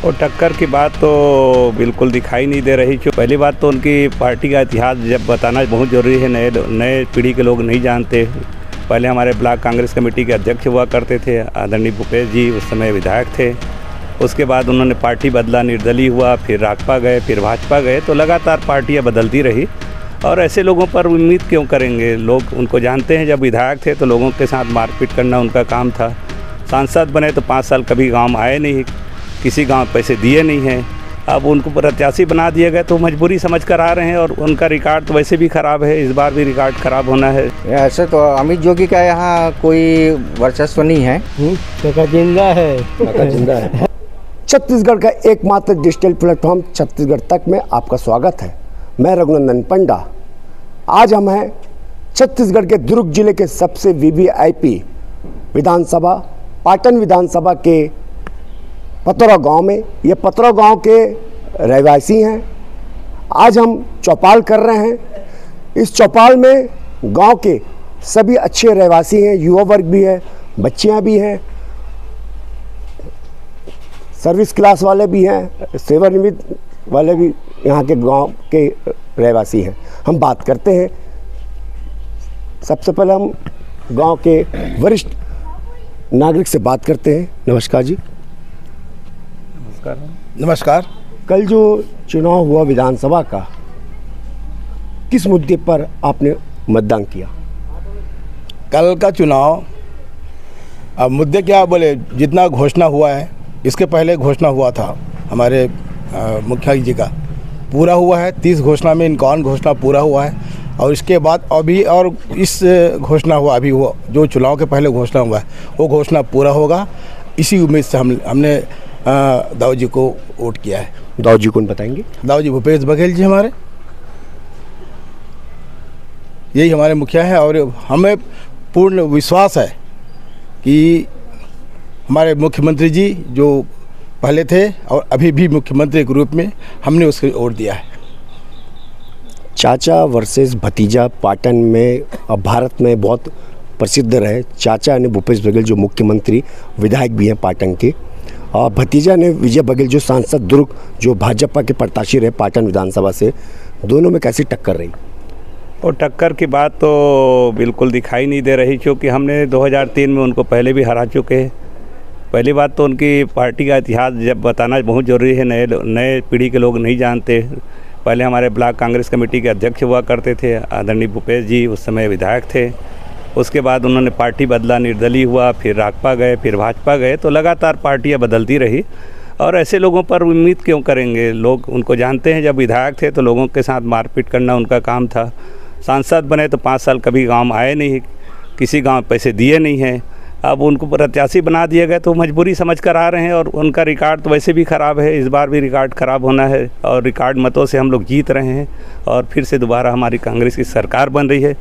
और टक्कर की बात तो बिल्कुल दिखाई नहीं दे रही। क्यों, पहली बात तो उनकी पार्टी का इतिहास जब बताना बहुत ज़रूरी है। नए पीढ़ी के लोग नहीं जानते। पहले हमारे ब्लॉक कांग्रेस कमेटी के अध्यक्ष हुआ करते थे आदरणीय भूपेश जी, उस समय विधायक थे। उसके बाद उन्होंने पार्टी बदला, निर्दलीय हुआ, फिर राजपा गए, फिर भाजपा गए, तो लगातार पार्टियाँ बदलती रही। और ऐसे लोगों पर उम्मीद क्यों करेंगे? लोग उनको जानते हैं। जब विधायक थे तो लोगों के साथ मारपीट करना उनका काम था। सांसद बने तो 5 साल कभी गांव में आए नहीं, किसी गांव पैसे दिए नहीं हैं। अब उनको प्रत्याशी बना दिए गए तो मजबूरी समझ कर आ रहे हैं। और उनका रिकॉर्ड तो वैसे भी ख़राब है, इस बार भी रिकॉर्ड ख़राब होना है। ऐसे तो अमित जोगी का यहाँ कोई वर्चस्व नहीं है। जिंदा है। छत्तीसगढ़ का एकमात्र डिजिटल प्लेटफॉर्म छत्तीसगढ़ तक में आपका स्वागत है। मैं रघुनंदन पंडा। आज हम हैं छत्तीसगढ़ के दुर्ग जिले के सबसे वीवीआईपी विधानसभा पाटन विधानसभा के पतरा गांव में। ये पतरा गांव के रहवासी हैं। आज हम चौपाल कर रहे हैं। इस चौपाल में गांव के सभी अच्छे रहवासी हैं, युवा वर्ग भी है, बच्चियां भी हैं, सर्विस क्लास वाले भी हैं, सेवानिवृत्त वाले भी यहाँ के गांव के रहवासी हैं। हम बात करते हैं। सबसे पहले हम गांव के वरिष्ठ नागरिक से बात करते हैं। नमस्कार जी। नमस्कार। कल जो चुनाव हुआ विधानसभा का, किस मुद्दे पर आपने मतदान किया? कल का चुनाव, अब मुद्दे क्या बोले, जितना घोषणा हुआ है, इसके पहले घोषणा हुआ था हमारे मुखिया जी का, पूरा हुआ है। 30 घोषणा में 51 घोषणा पूरा हुआ है। और इसके बाद अभी और इस घोषणा हुआ, अभी वो जो चुनाव के पहले घोषणा हुआ है वो घोषणा पूरा होगा। इसी उम्मीद से हमने दाऊ जी को वोट किया है। दाऊ जी कौन बताएंगे? दाऊ जी भूपेश बघेल जी हमारे, यही हमारे मुखिया है। और हमें पूर्ण विश्वास है कि हमारे मुख्यमंत्री जी जो पहले थे और अभी भी मुख्यमंत्री के रूप में हमने उसको वोट दिया है। चाचा वर्सेस भतीजा पाटन में अब भारत में बहुत प्रसिद्ध रहे। चाचा ने भूपेश बघेल जो मुख्यमंत्री विधायक भी हैं पाटन के, और भतीजा ने विजय बघेल जो सांसद दुर्ग जो भाजपा के प्रत्याशी रहे पाटन विधानसभा से। दोनों में कैसी टक्कर रही? और टक्कर की बात तो बिल्कुल दिखाई नहीं दे रही। क्योंकि हमने 2003 में उनको पहले भी हरा चुके हैं। पहली बात तो उनकी पार्टी का इतिहास जब बताना बहुत ज़रूरी है। नए पीढ़ी के लोग नहीं जानते। पहले हमारे ब्लॉक कांग्रेस कमेटी के अध्यक्ष हुआ करते थे आदरणीय भूपेश जी, उस समय विधायक थे। उसके बाद उन्होंने पार्टी बदला, निर्दलीय हुआ, फिर राजपा गए, फिर भाजपा गए, तो लगातार पार्टियाँ बदलती रही। और ऐसे लोगों पर उम्मीद क्यों करेंगे? लोग उनको जानते हैं। जब विधायक थे तो लोगों के साथ मारपीट करना उनका काम था। सांसद बने तो 5 साल कभी गांव में आए नहीं, किसी गांव पैसे दिए नहीं हैं। अब उनको प्रत्याशी बना दिए गए तो मजबूरी समझ कर आ रहे हैं। और उनका रिकॉर्ड तो वैसे भी ख़राब है, इस बार भी रिकॉर्ड ख़राब होना है। और रिकॉर्ड मतों से हम लोग जीत रहे हैं और फिर से दोबारा हमारी कांग्रेस की सरकार बन रही है।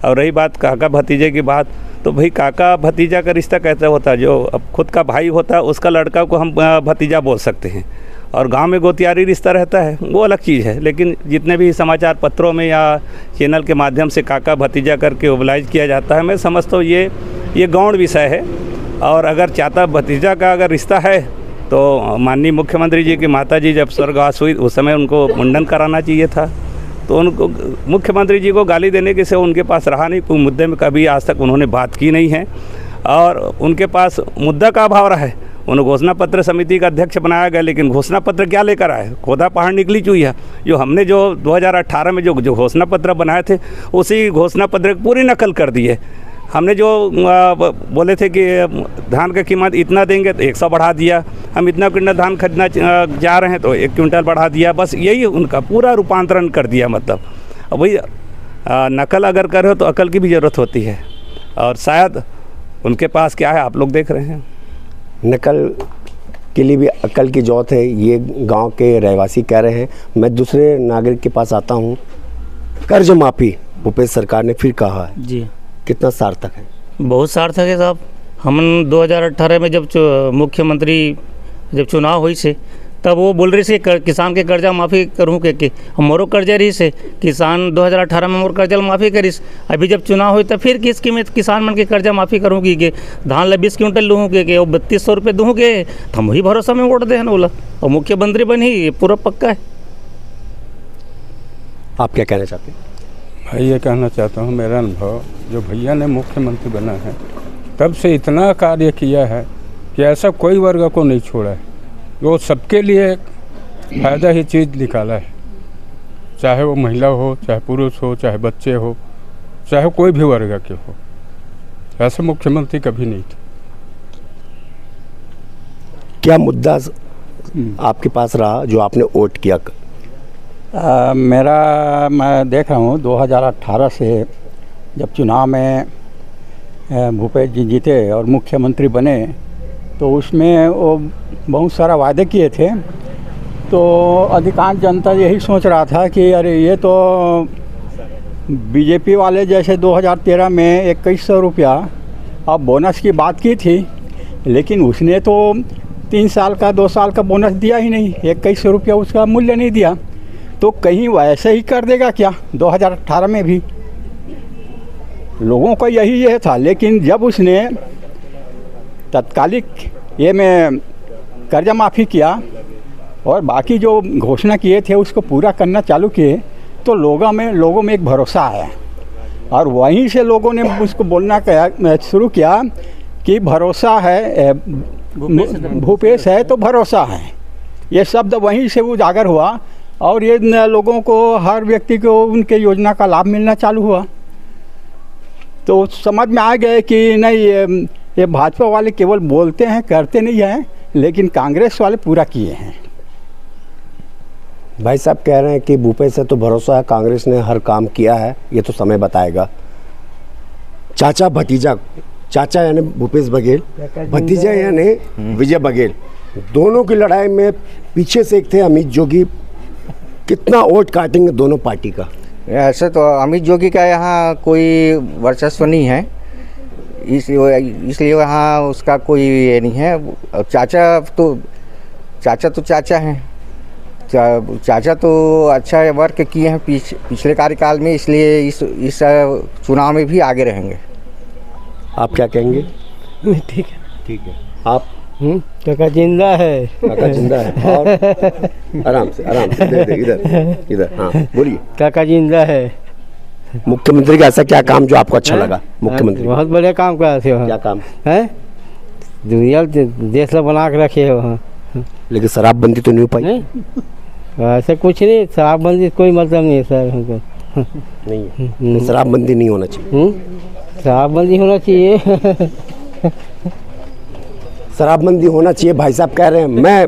और रही बात काका भतीजे की बात, तो भाई काका भतीजा का रिश्ता कैसे होता है? जो अब खुद का भाई होता है उसका लड़का को हम भतीजा बोल सकते हैं। और गांव में गोतियारी रिश्ता रहता है वो अलग चीज़ है। लेकिन जितने भी समाचार पत्रों में या चैनल के माध्यम से काका भतीजा करके ओबलाइज किया जाता है, मैं समझता हूँ ये गौण विषय है। और अगर चाचा भतीजा का अगर रिश्ता है तो माननीय मुख्यमंत्री जी की माता जी जब स्वर्गवास हुई उस समय उनको मुंडन कराना चाहिए था। तो उनको मुख्यमंत्री जी को गाली देने के से उनके पास रहा नहीं। कोई मुद्दे में कभी आज तक उन्होंने बात की नहीं है। और उनके पास मुद्दा का अभाव रहा है। उन्हें घोषणा पत्र समिति का अध्यक्ष बनाया गया, लेकिन घोषणा पत्र क्या लेकर आए? खोदा पहाड़ निकली चुईया। जो हमने जो 2018 में जो घोषणा पत्र बनाए थे उसी घोषणा पत्र की पूरी नकल कर दी है। हमने जो बोले थे कि धान का कीमत इतना देंगे तो 100 बढ़ा दिया, हम इतना क्विंटल धान खरीदना जा रहे हैं तो 1 क्विंटल बढ़ा दिया। बस यही उनका पूरा रूपांतरण कर दिया। मतलब अब वही नकल अगर कर रहे हो तो अकल की भी ज़रूरत होती है। और शायद उनके पास क्या है आप लोग देख रहे हैं। नकल के लिए भी अकल की जरूरत है, ये गांव के रहवासी कह रहे हैं। मैं दूसरे नागरिक के पास आता हूं। कर्ज माफ़ी भूपेश सरकार ने फिर कहा है जी, कितना सार्थक है? बहुत सार्थक है साहब। हम 2018 में जब मुख्यमंत्री जब चुनाव हुई से तब वो बोल रही से किसान के कर्जा माफ़ी करूँ के हमारो कर्जा रही से किसान 2018 में मोर कर्जा माफ़ी करीस। अभी जब चुनाव हुई तो फिर किसकी मैं किसान मन के कर्जा माफ़ी करूँगी के धान ला 20 क्विंटल लूँ के और 3200 रुपये दूँ के हम वही भरोसा में वोट दे बोला और मुख्यमंत्री बनी ये पूरा पक्का है। आप क्या कहना चाहते हैं? भाई ये कहना चाहता हूँ, मेरा अनुभव जो भैया ने मुख्यमंत्री बना है तब से इतना कार्य किया है कि ऐसा कोई वर्ग को नहीं छोड़ा है। वो सबके लिए फ़ायदा ही चीज़ निकाला है, चाहे वो महिला हो, चाहे पुरुष हो, चाहे बच्चे हो, चाहे कोई भी वर्ग के हो। ऐसा मुख्यमंत्री कभी नहीं था। क्या मुद्दा आपके पास रहा जो आपने वोट किया? मैं देख रहा हूँ 2018 से जब चुनाव में भूपेश जी जीते और मुख्यमंत्री बने तो उसमें वो बहुत सारा वादे किए थे। तो अधिकांश जनता यही सोच रहा था कि अरे ये तो बीजेपी वाले जैसे 2013 में 2100 रुपया अब बोनस की बात की थी, लेकिन उसने तो 3 साल का 2 साल का बोनस दिया ही नहीं, 2100 रुपया उसका मूल्य नहीं दिया। तो कहीं वैसे ही कर देगा क्या 2018 में भी? लोगों का यही था। लेकिन जब उसने तत्कालिक ये में कर्जा माफ़ी किया और बाकी जो घोषणा किए थे उसको पूरा करना चालू किए तो लोगों में एक भरोसा आया और वहीं से लोगों ने उसको बोलना शुरू किया कि भरोसा है, भूपेश है तो भरोसा है। ये शब्द वहीं से उजागर हुआ और ये लोगों को, हर व्यक्ति को उनके योजना का लाभ मिलना चालू हुआ। तो समझ में आ गए कि नहीं, ये भाजपा वाले केवल बोलते हैं, करते नहीं हैं, लेकिन कांग्रेस वाले पूरा किए हैं। भाई साहब कह रहे हैं कि भूपेश से तो भरोसा है, कांग्रेस ने हर काम किया है, ये तो समय बताएगा। चाचा भतीजा, चाचा यानी भूपेश बघेल, भतीजा यानी विजय बघेल, दोनों की लड़ाई में पीछे से एक थे अमित जोगी। कितना वोट काटेंगे दोनों पार्टी का? ऐसे तो अमित जोगी का यहाँ कोई वर्चस्व नहीं है, इसलिए यहाँ उसका कोई ये नहीं है। चाचा तो चाचा हैं, चाचा तो अच्छा वर्क किए हैं पिछले कार्यकाल में, इसलिए इस चुनाव में भी आगे रहेंगे। आप क्या कहेंगे? ठीक है, ठीक है। आप? काका जिंदा है, काका जिंदा है। और आराम से इधर हाँ बोलिए। काका जिंदा है। मुख्यमंत्री का ऐसा क्या काम जो आपको अच्छा लगा? मुख्यमंत्री बहुत बढ़िया काम कर थे। क्या काम है? दुनिया देश ला बना के रखे हो। लेकिन शराबबंदी तो नहीं हो पाई। नहीं, ऐसा कुछ नहीं, शराबबंदी कोई मतलब नहीं है सर हमको। नहीं, शराबबंदी नहीं होना चाहिए। शराबबंदी होना चाहिए। शराबबंदी होना चाहिए भाई साहब कह रहे हैं। मैं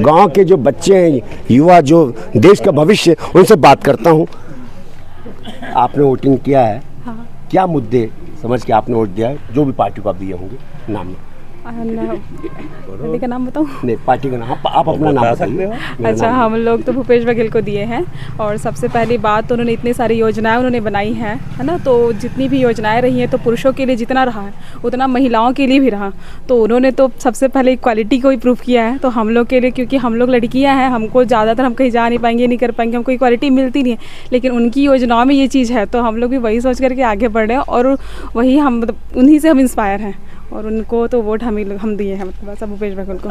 गांव के जो बच्चे हैं, युवा, जो देश का भविष्य, उनसे बात करता हूं। आपने वोटिंग किया है? हाँ। क्या मुद्दे समझ के आपने वोट दिया है? जो भी पार्टी को आप दिए होंगे, नाम पार्टी का नाम बताऊँ? नहीं, पार्टी का नाम आप अपना नाम बताइए। अच्छा, हम लोग तो भूपेश बघेल को दिए हैं और सबसे पहली बात तो उन्होंने इतनी सारी योजनाएं उन्होंने बनाई हैं, है ना। तो जितनी भी योजनाएं रही हैं तो पुरुषों के लिए जितना रहा है उतना महिलाओं के लिए भी रहा। तो उन्होंने तो सबसे पहले इक्वालिटी को ही प्रूव किया है। तो हम लोग के लिए, क्योंकि हम लोग लड़कियाँ हैं, हमको ज़्यादातर हम कहीं जा नहीं पाएंगे, नहीं कर पाएंगे, हमको इक्वालिटी मिलती नहीं है, लेकिन उनकी योजनाओं में ये चीज़ है। तो हम लोग भी वही सोच करके आगे बढ़ रहे हैं और वही हम, मतलब उन्हीं से हम इंस्पायर हैं और उनको तो वोट हम दिए हैं, मतलब भूपेश बघेल को।